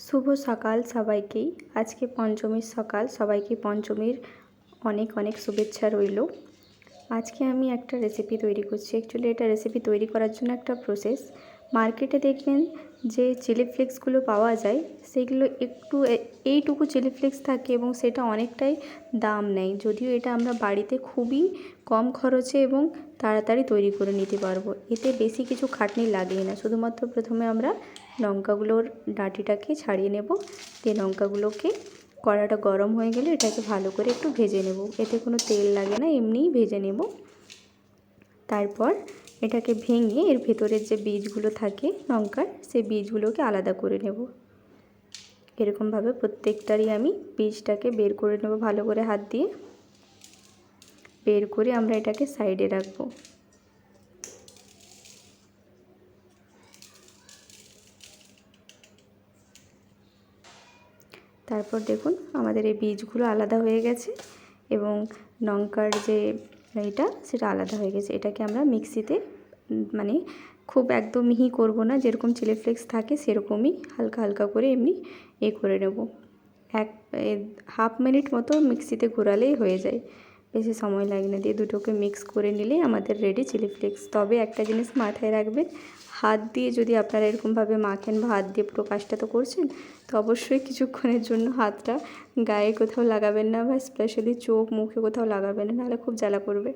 শুভ সকাল সবাইকেই। আজকে পঞ্চমীর সকাল, সবাইকে পঞ্চমীর অনেক অনেক শুভেচ্ছা রইল। আজকে আমি একটা রেসিপি তৈরি করছি। অ্যাকচুয়ালি এটা রেসিপি তৈরি করার জন্য একটা প্রসেস। মার্কেটে দেখবেন যে চিলি ফ্লেক্সগুলো পাওয়া যায়, সেগুলো একটু এইটুকু চিলি ফ্লেক্স থাকে এবং সেটা অনেকটাই দাম নেয়। যদিও এটা আমরা বাড়িতে খুবই কম খরচে এবং তাড়াতাড়ি তৈরি করে নিতে পারবো। এতে বেশি কিছু খাটনি লাগেই না। শুধুমাত্র প্রথমে আমরা লঙ্কাগুলোর ডাঁটিটাকে ছাড়িয়ে নেব, দিয়ে লঙ্কাগুলোকে কড়াটা গরম হয়ে গেলে এটাকে ভালো করে একটু ভেজে নেব। এতে কোনো তেল লাগে না, এমনিই ভেজে নেব। তারপর এটাকে ভেঙে এর ভেতরের যে বীজগুলো থাকে লঙ্কার, সেই বীজগুলোকে আলাদা করে নেব। এরকমভাবে প্রত্যেকটারই আমি বীজটাকে বের করে নেব ভালো করে হাত দিয়ে। বের করে আমরা এটাকে সাইডে রাখবো। তারপর দেখুন আমাদের এই বীজগুলো আলাদা হয়ে গেছে এবং লঙ্কার যে এটা সেটা আলাদা হয়ে গেছে। এটাকে আমরা মিক্সিতে মানে খুব একদম মিহি করব না, যেরকম চিলি ফ্লেক্স থাকে সেরকমই হালকা হালকা করে এমনি করে নেব। হাফ মিনিট মতো মিক্সিতে ঘোরালেই হয়ে যায়, বেশি সময় লাগে না। দিয়ে দুটোকে মিক্স করে নিলেই আমাদের রেডি চিলি ফ্লেক্স। তবে একটা জিনিস মাথায় রাখবেন, হাত দিয়ে যদি আপনারা এরকমভাবে মাখেন বা হাত দিয়ে পুরো কাজটা তো করছেন, তো অবশ্যই কিছুক্ষণের জন্য হাতটা গায়ে কোথাও লাগাবেন না বা স্পেশালি চোখ মুখে কোথাও লাগাবেন না, নাহলে খুব জ্বালা করবে।